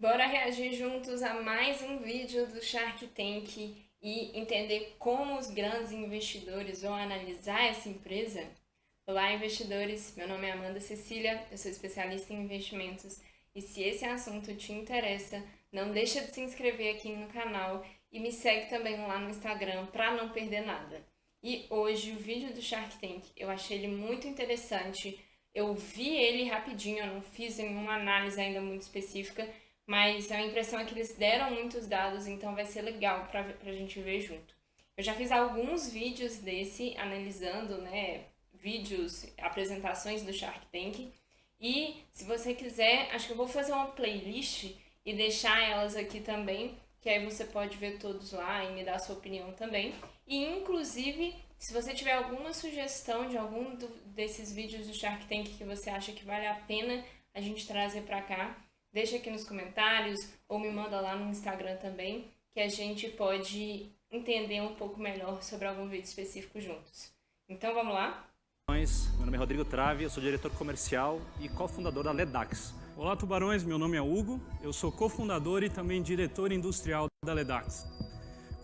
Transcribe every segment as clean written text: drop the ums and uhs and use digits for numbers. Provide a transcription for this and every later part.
Bora reagir juntos a mais um vídeo do Shark Tank e entender como os grandes investidores vão analisar essa empresa? Olá, investidores! Meu nome é Amanda Cecília, eu sou especialista em investimentos e se esse assunto te interessa, não deixa de se inscrever aqui no canal e me segue também lá no Instagram para não perder nada. E hoje o vídeo do Shark Tank, eu achei ele muito interessante, eu vi ele rapidinho, eu não fiz nenhuma análise ainda muito específica, mas a impressão é que eles deram muitos dados, então vai ser legal para a gente ver junto. Eu já fiz alguns vídeos desse, analisando, né, vídeos, apresentações do Shark Tank, e se você quiser, acho que eu vou fazer uma playlist e deixar elas aqui também, que aí você pode ver todos lá e me dar a sua opinião também. E inclusive, se você tiver alguma sugestão de algum desses vídeos do Shark Tank que você acha que vale a pena a gente trazer para cá, deixa aqui nos comentários ou me manda lá no Instagram também, que a gente pode entender um pouco melhor sobre algum vídeo específico juntos. Então vamos lá? Meu nome é Rodrigo Trave, eu sou diretor comercial e cofundador da Ledax. Olá, tubarões, meu nome é Hugo, eu sou cofundador e também diretor industrial da Ledax,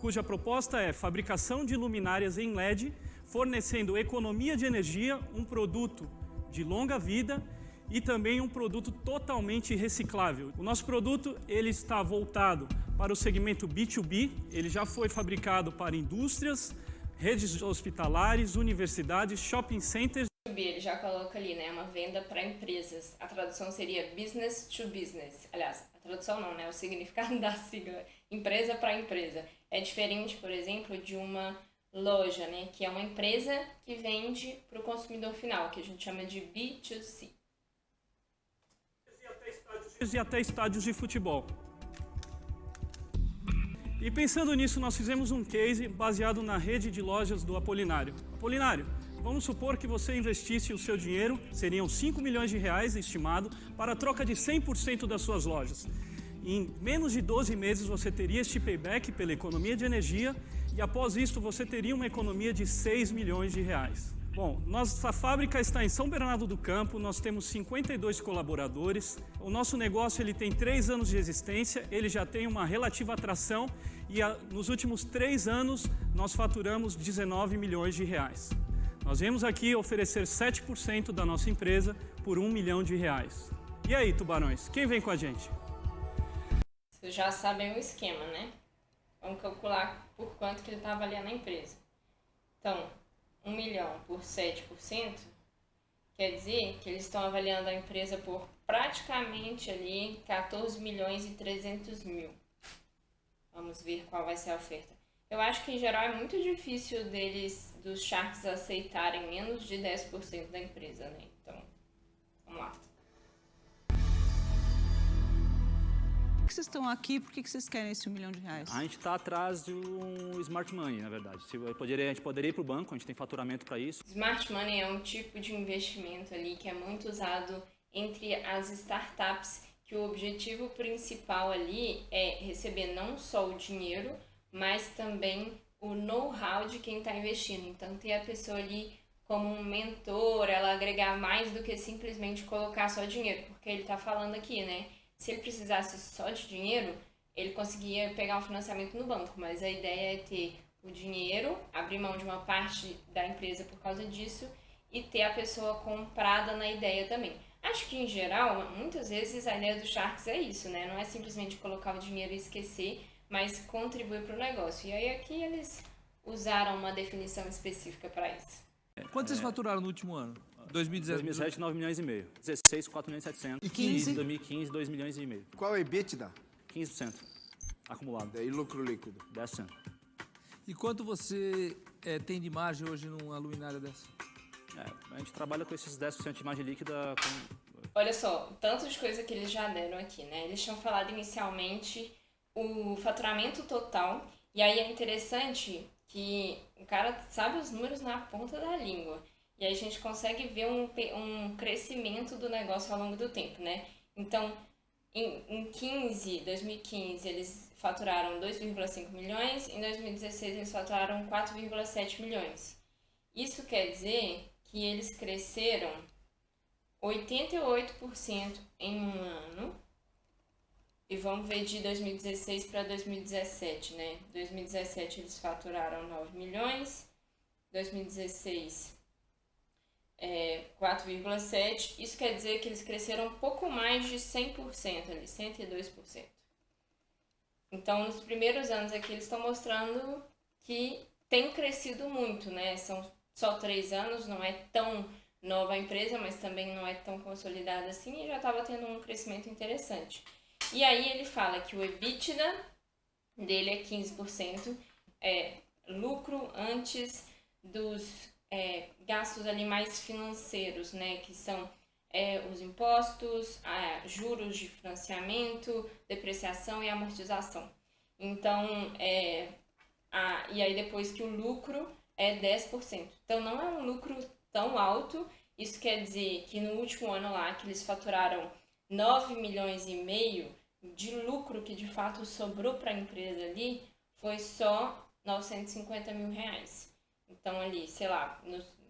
cuja proposta é fabricação de luminárias em LED, fornecendo economia de energia, um produto de longa vida e também um produto totalmente reciclável. O nosso produto ele está voltado para o segmento B2B, ele já foi fabricado para indústrias, redes hospitalares, universidades, shopping centers. Ele já coloca ali, né, uma venda para empresas. A tradução seria business to business. Aliás, a tradução não, né, o significado da sigla, empresa para empresa. É diferente, por exemplo, de uma loja, né, que é uma empresa que vende para o consumidor final, que a gente chama de B2C. E até estádios de futebol. E pensando nisso, nós fizemos um case baseado na rede de lojas do Apolinário. Apolinário, vamos supor que você investisse o seu dinheiro, seriam 5 milhões de reais estimado, para a troca de 100% das suas lojas. Em menos de 12 meses você teria este payback pela economia de energia e após isso você teria uma economia de 6 milhões de reais. Bom, nossa fábrica está em São Bernardo do Campo, nós temos 52 colaboradores. O nosso negócio ele tem 3 anos de existência, ele já tem uma relativa atração e nos últimos 3 anos nós faturamos 19 milhões de reais. Nós viemos aqui oferecer 7% da nossa empresa por 1 milhão de reais. E aí, tubarões, quem vem com a gente? Vocês já sabem o esquema, né? Vamos calcular por quanto que ele está avaliando a empresa. Então, 1 milhão por 7%, quer dizer que eles estão avaliando a empresa por praticamente ali 14 milhões e 300 mil. Vamos ver qual vai ser a oferta. Eu acho que em geral é muito difícil dos Sharks aceitarem menos de 10% da empresa, né? Então, vamos lá. Por que vocês estão aqui? Por que vocês querem esse 1 milhão de reais? A gente está atrás de um smart money, na verdade. A gente poderia ir para o banco, a gente tem faturamento para isso. Smart money é um tipo de investimento ali que é muito usado entre as startups, que o objetivo principal ali é receber não só o dinheiro, mas também o know-how de quem está investindo. Então, ter a pessoa ali como um mentor, ela agregar mais do que simplesmente colocar só dinheiro, porque ele está falando aqui, né? Se ele precisasse só de dinheiro, ele conseguia pegar um financiamento no banco, mas a ideia é ter o dinheiro, abrir mão de uma parte da empresa por causa disso e ter a pessoa comprada na ideia também. Acho que, em geral, muitas vezes a ideia dos Sharks é isso, né? Não é simplesmente colocar o dinheiro e esquecer, mas contribuir para o negócio. E aí aqui eles usaram uma definição específica para isso. Quanto vocês faturaram no último ano? 2017, 9 milhões e meio. 16, 4 milhões e 700. E 15? 2015, 2 milhões e meio. Qual é o EBITDA? 15% acumulado. Daí lucro líquido. 10%. E quanto você tem de margem hoje numa luminária dessa? A gente trabalha com esses 10% de margem líquida. Olha só, tanto de coisa que eles já deram aqui, né? Eles tinham falado inicialmente o faturamento total, e aí é interessante que o cara sabe os números na ponta da língua. E aí a gente consegue ver um crescimento do negócio ao longo do tempo, né? Então, em 2015, eles faturaram 2,5 milhões, em 2016 eles faturaram 4,7 milhões. Isso quer dizer que eles cresceram 88% em um ano E vamos ver de 2016 para 2017, né? 2017 eles faturaram 9 milhões, 2016 4,7. Isso quer dizer que eles cresceram um pouco mais de 100% ali, 102%. Então, nos primeiros anos aqui eles estão mostrando que tem crescido muito, né? São só 3 anos, não é tão nova a empresa, mas também não é tão consolidada assim e já estava tendo um crescimento interessante. E aí ele fala que o EBITDA dele é 15%, lucro antes dos gastos ali mais financeiros, né? Que são os impostos, juros de financiamento, depreciação e amortização. Então, e aí depois que o lucro é 10%. Então não é um lucro tão alto. Isso quer dizer que no último ano lá que eles faturaram 9 milhões e meio de lucro que de fato sobrou para a empresa ali, foi só 950 mil reais. Então ali, sei lá,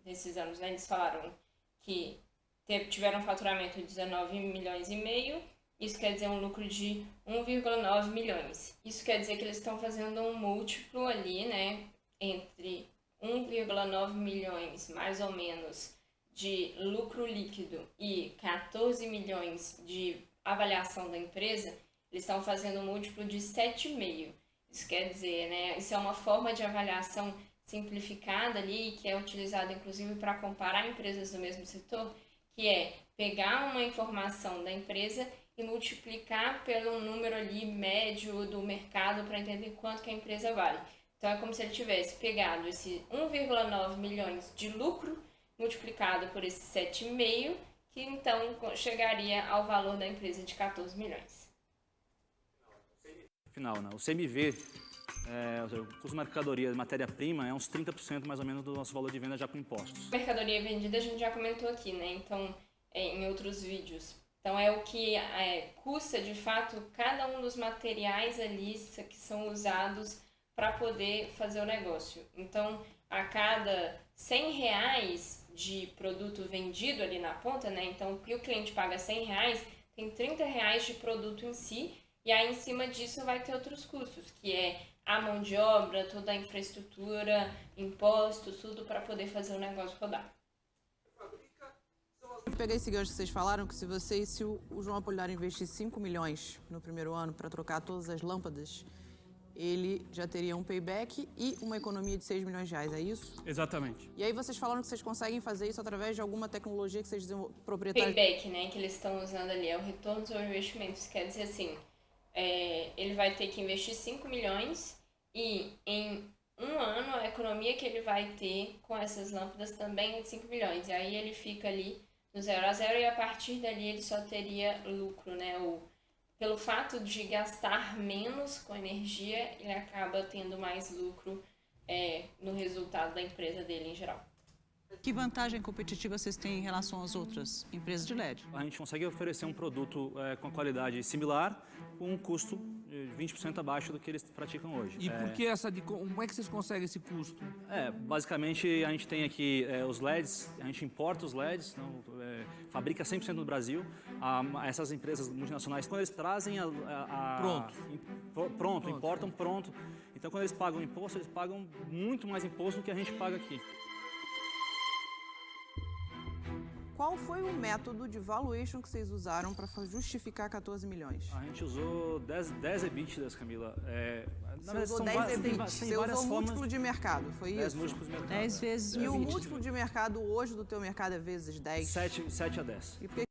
nesses anos, né, eles falaram que tiveram um faturamento de 19 milhões e meio, isso quer dizer um lucro de 1,9 milhões. Isso quer dizer que eles estão fazendo um múltiplo ali, né, entre 1,9 milhões, mais ou menos, de lucro líquido e 14 milhões de avaliação da empresa, eles estão fazendo um múltiplo de 7,5. Isso quer dizer, né, isso é uma forma de avaliação simplificada ali, que é utilizada inclusive para comparar empresas do mesmo setor, que é pegar uma informação da empresa e multiplicar pelo número ali médio do mercado para entender quanto que a empresa vale. Então é como se ele tivesse pegado esse 1,9 milhões de lucro multiplicado por esse 7,5, que então chegaria ao valor da empresa de 14 milhões. Final, né? O CMV, o custo de mercadoria de matéria-prima, é uns 30% mais ou menos do nosso valor de venda já com impostos. Mercadoria vendida a gente já comentou aqui, né? Então, em outros vídeos. Então é o que custa de fato cada um dos materiais ali que são usados para poder fazer o negócio. Então, a cada 100 reais de produto vendido ali na ponta, né? Então, o que o cliente paga 100 reais, tem 30 reais de produto em si, e aí em cima disso vai ter outros custos, que é a mão de obra, toda a infraestrutura, impostos, tudo para poder fazer o negócio rodar. Eu peguei esse gancho que vocês falaram, que se o João Apolinário investir 5 milhões no primeiro ano para trocar todas as lâmpadas, ele já teria um payback e uma economia de 6 milhões de reais, é isso? Exatamente. E aí vocês falaram que vocês conseguem fazer isso através de alguma tecnologia que vocês proprietários... Payback, né, que eles estão usando ali, é o retorno sobre investimento. Isso quer dizer assim, ele vai ter que investir 5 milhões e em um ano a economia que ele vai ter com essas lâmpadas também é de 5 milhões. E aí ele fica ali no 0 a 0 e a partir dali ele só teria lucro, né? Pelo fato de gastar menos com energia, ele acaba tendo mais lucro no resultado da empresa dele em geral. Que vantagem competitiva vocês têm em relação às outras empresas de LED? A gente consegue oferecer um produto com qualidade similar, com um custo de 20% abaixo do que eles praticam hoje. E por que como é que vocês conseguem esse custo? Basicamente a gente tem aqui os LEDs, a gente importa os LEDs, fabrica 100% no Brasil. Essas empresas multinacionais, quando eles trazem pronto, importam pronto. Então quando eles pagam imposto, eles pagam muito mais imposto do que a gente paga aqui. Qual foi o método de valuation que vocês usaram para justificar 14 milhões? A gente usou 10 EBITDAs, Camila. Você usou 10 EBITDAs, você usou o múltiplo de mercado, foi 10 isso? múltiplos de mercado. 10 vezes E o múltiplo de mercado hoje do teu mercado é vezes 10? 7 a 10. E por que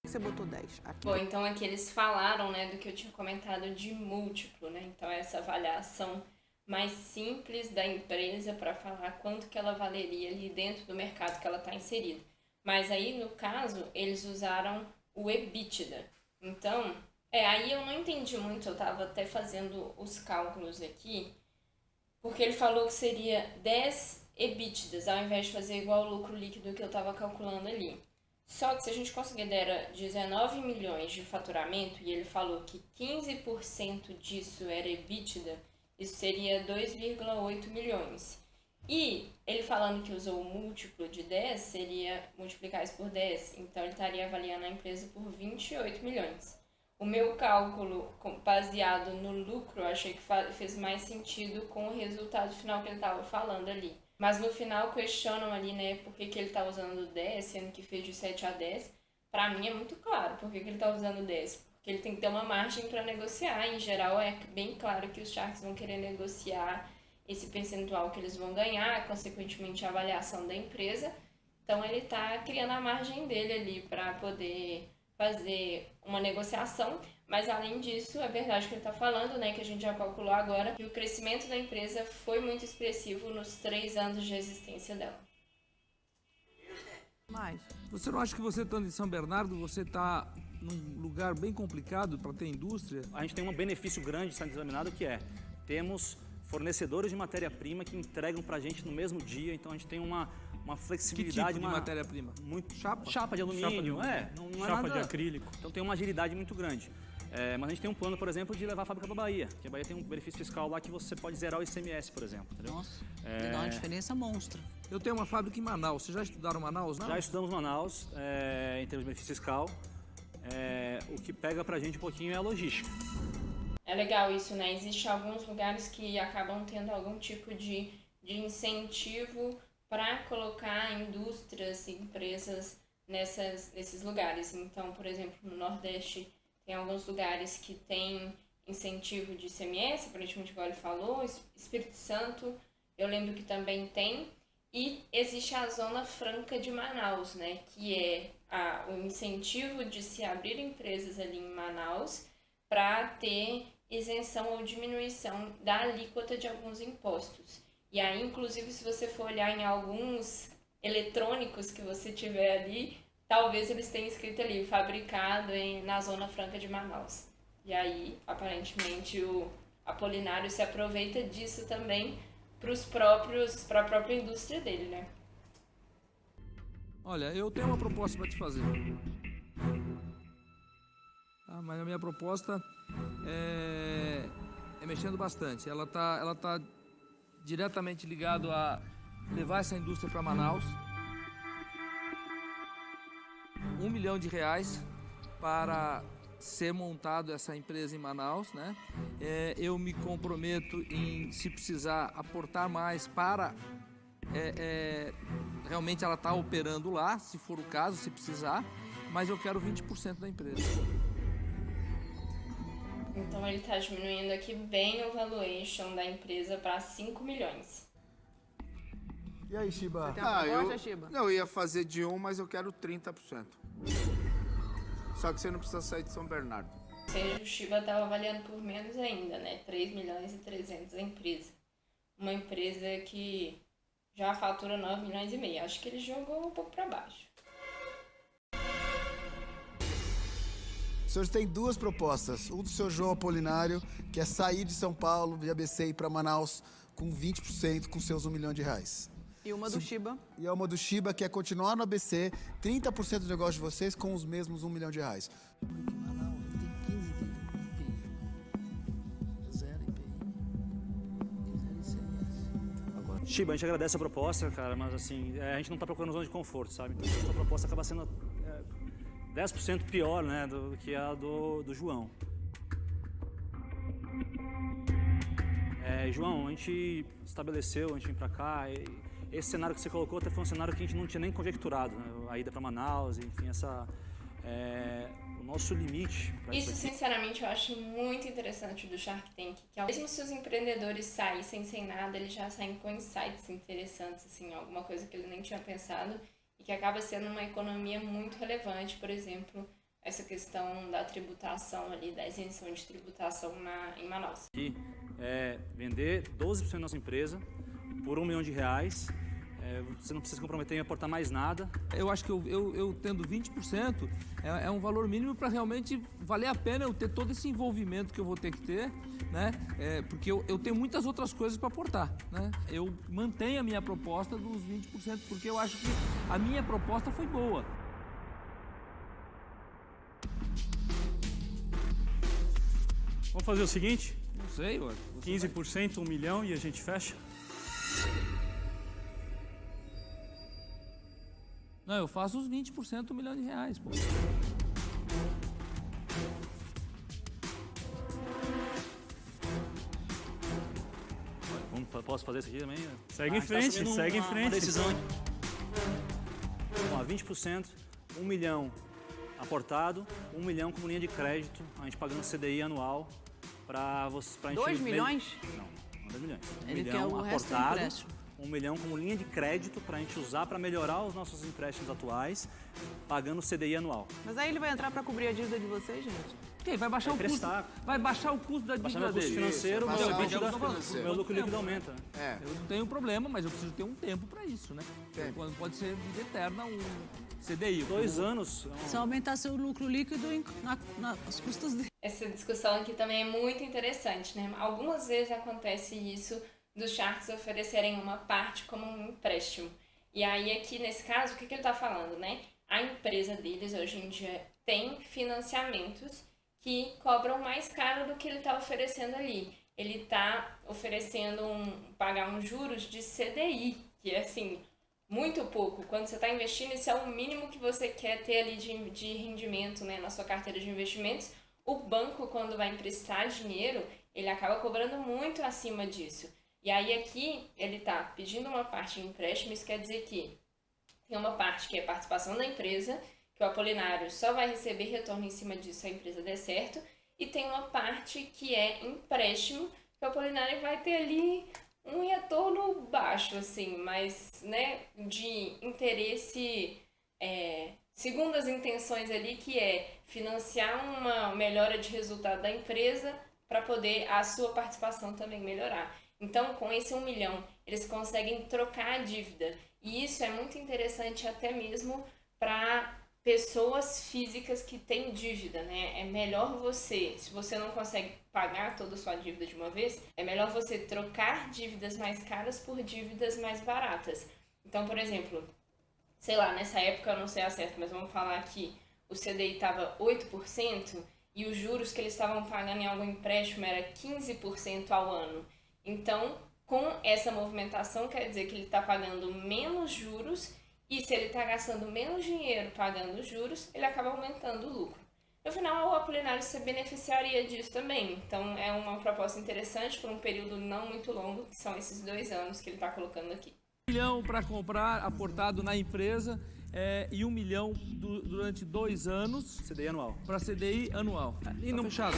você botou 10 aqui? Bom, então aqui eles falaram, né, do que eu tinha comentado de múltiplo, né? Então essa avaliação mais simples da empresa para falar quanto que ela valeria ali dentro do mercado que ela está inserida. Mas aí, no caso, eles usaram o EBITDA. Então, aí eu não entendi muito, eu estava até fazendo os cálculos aqui, porque ele falou que seria 10 EBITDAs, ao invés de fazer igual o lucro líquido que eu estava calculando ali. Só que se a gente considera 19 milhões de faturamento, e ele falou que 15% disso era EBITDA, isso seria 2,8 milhões. E ele falando que usou o múltiplo de 10, seria multiplicar isso por 10, então ele estaria avaliando a empresa por 28 milhões. O meu cálculo baseado no lucro, eu achei que fez mais sentido com o resultado final que ele estava falando ali. Mas no final questionam ali, né, por que ele está usando 10, sendo que fez de 7 a 10. Para mim é muito claro por que ele está usando 10. Porque ele tem que ter uma margem para negociar. Em geral, é bem claro que os Sharks vão querer negociar esse percentual que eles vão ganhar, consequentemente a avaliação da empresa. Então ele está criando a margem dele ali para poder fazer uma negociação, mas além disso, é verdade que ele está falando, né, que a gente já calculou agora, que o crescimento da empresa foi muito expressivo nos 3 anos de existência dela. Mas Você não acha que você estando em São Bernardo, você está num lugar bem complicado para ter indústria? A gente tem um benefício grande de estar examinado, que é, temos fornecedores de matéria-prima que entregam para a gente no mesmo dia, então a gente tem uma flexibilidade. Que tipo de matéria-prima? Muito Chapa? Chapa de alumínio, não é Chapa nada. de acrílico. Então tem uma agilidade muito grande. Mas a gente tem um plano, por exemplo, de levar a fábrica para a Bahia, que a Bahia tem um benefício fiscal lá que você pode zerar o ICMS, por exemplo. Entendeu? nossa, ele dá uma diferença monstra. Eu tenho uma fábrica em Manaus. Vocês já estudaram Manaus, não? Já estudamos Manaus, em termos de benefício fiscal. O que pega para a gente um pouquinho é a logística. É legal isso, né? Existem alguns lugares que acabam tendo algum tipo de incentivo para colocar indústrias e empresas nesses lugares. Então, por exemplo, no Nordeste tem alguns lugares que tem incentivo de ICMS, aparentemente igual ele falou, Espírito Santo, eu lembro que também tem, e existe a Zona Franca de Manaus, né, que é o incentivo de se abrir empresas ali em Manaus para ter isenção ou diminuição da alíquota de alguns impostos. E aí, inclusive, se você for olhar em alguns eletrônicos que você tiver ali, talvez eles tenham escrito ali, fabricado na Zona Franca de Manaus. E aí, aparentemente, o Apolinário se aproveita disso também para a própria indústria dele, né? Olha, eu tenho uma proposta para te fazer. Mas a minha proposta é mexendo bastante. Ela tá diretamente ligado a levar essa indústria para Manaus. R$1 milhão para ser montado essa empresa em Manaus, né? Eu me comprometo em, se precisar, aportar mais para realmente ela estar operando lá, se for o caso, se precisar, mas eu quero 20% da empresa. Então ele está diminuindo aqui bem o valuation da empresa para 5 milhões. E aí, Shiba? Você tem uma proposta, Shiba? Não, eu ia fazer de 1, mas eu quero 30%. Só que você não precisa sair de São Bernardo. Ou seja, o Shiba estava avaliando por menos ainda, né? 3 milhões e 300 a empresa. Uma empresa que já fatura 9 milhões e meio. Acho que ele jogou um pouco para baixo. Os senhores têm 2 propostas. Um do seu João Apolinário, que é sair de São Paulo, de ABC, ir para Manaus com 20%, com seus R$1 milhão. E uma do Shiba? E a uma do Shiba, que é continuar no ABC, 30% do negócio de vocês com os mesmos R$1 milhão. Manaus tem 15 de IPI. Zero IPI. Zero ICMS. Shiba, a gente agradece a proposta, cara, mas assim, a gente não está procurando zona de conforto, sabe? Então, a proposta acaba sendo 10% pior, né, do que a do João. João, a gente estabeleceu, a gente vem para cá, esse cenário que você colocou até foi um cenário que a gente não tinha nem conjecturado, né? A ida para Manaus, enfim, o nosso limite. Isso, sinceramente, eu acho muito interessante do Shark Tank, que mesmo se os empreendedores saíssem sem nada, eles já saem com insights interessantes, assim, alguma coisa que ele nem tinha pensado e que acaba sendo uma economia muito relevante, por exemplo, essa questão da tributação ali, da isenção de tributação em Manaus. Aqui vender 12% da nossa empresa por R$1 milhão. Você não precisa se comprometer em aportar mais nada. Eu acho que eu tendo 20% é um valor mínimo para realmente valer a pena eu ter todo esse envolvimento que eu vou ter que ter, né? Porque eu tenho muitas outras coisas para aportar, né? Eu mantenho a minha proposta dos 20% porque eu acho que a minha proposta foi boa. Vamos fazer o seguinte? Não sei, ué. 15%, 1 milhão e a gente fecha? Não, eu faço os 20%, R$1 milhão, pô. posso fazer isso aqui também? Segue em A gente tá frente, assumindo segue em uma frente. decisão. Vamos lá, 20%, 1 milhão aportado, 1 milhão como linha de crédito, a gente pagando CDI anual para a gente... 2 milhões? Não 2 milhões. 1 Ele quer milhão o resto do aportado, empréstimo. 1 milhão como linha de crédito para a gente usar para melhorar os nossos empréstimos atuais, pagando CDI anual. Mas aí ele vai entrar para cobrir a dívida de vocês, gente? Ok, vai baixar o custo. Emprestar. Vai baixar o custo da Baixar dívida meu custo dele. financeiro, Isso, meu baixar o EBITDA, custo financeiro. meu lucro líquido aumenta. Eu não tenho problema, mas eu preciso ter um tempo para isso, né? Tempo. Quando pode ser vida eterna um CDI. 2 anos. Se aumentar seu lucro líquido nas custas dele. Essa discussão aqui também é muito interessante, né? Algumas vezes acontece isso dos Sharks oferecerem uma parte como um empréstimo. E aí aqui nesse caso, o que ele está falando, né? A empresa deles hoje em dia tem financiamentos que cobram mais caro do que ele está oferecendo ali. Ele está oferecendo pagar uns juros de CDI, que é assim, muito pouco. Quando você está investindo, isso é o mínimo que você quer ter ali de rendimento, né, na sua carteira de investimentos. O banco, quando vai emprestar dinheiro, ele acaba cobrando muito acima disso. E aí aqui ele está pedindo uma parte de empréstimo, isso quer dizer que tem uma parte que é participação da empresa, que o Apolinário só vai receber retorno em cima disso se a empresa der certo, e tem uma parte que é empréstimo, que o Apolinário vai ter ali um retorno baixo, assim, mas, né, de interesse, segundo as intenções ali, que é financiar uma melhora de resultado da empresa para poder a sua participação também melhorar. Então, com esse 1 milhão, eles conseguem trocar a dívida. E isso é muito interessante até mesmo para pessoas físicas que têm dívida, né? É melhor você, se você não consegue pagar toda a sua dívida de uma vez, é melhor você trocar dívidas mais caras por dívidas mais baratas. Então, por exemplo, sei lá, nessa época eu não sei a certo, mas vamos falar que o CDI estava 8% e os juros que eles estavam pagando em algum empréstimo era 15% ao ano. Então, com essa movimentação, quer dizer que ele está pagando menos juros e se ele está gastando menos dinheiro pagando juros, ele acaba aumentando o lucro. No final, o Apolinário se beneficiaria disso também. Então, é uma proposta interessante por um período não muito longo, que são esses 2 anos que ele está colocando aqui. 1 milhão para comprar aportado na empresa e 1 milhão durante 2 anos CDI anual. para CDI anual. E não fechado.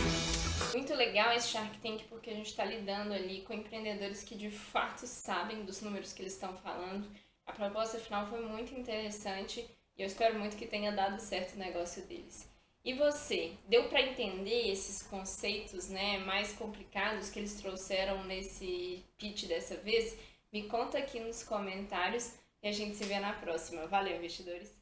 Muito legal esse Shark Tank porque a gente está lidando ali com empreendedores que de fato sabem dos números que eles estão falando. A proposta final foi muito interessante e eu espero muito que tenha dado certo o negócio deles. E você, deu para entender esses conceitos, né, mais complicados que eles trouxeram nesse pitch dessa vez? Me conta aqui nos comentários e a gente se vê na próxima. Valeu, investidores!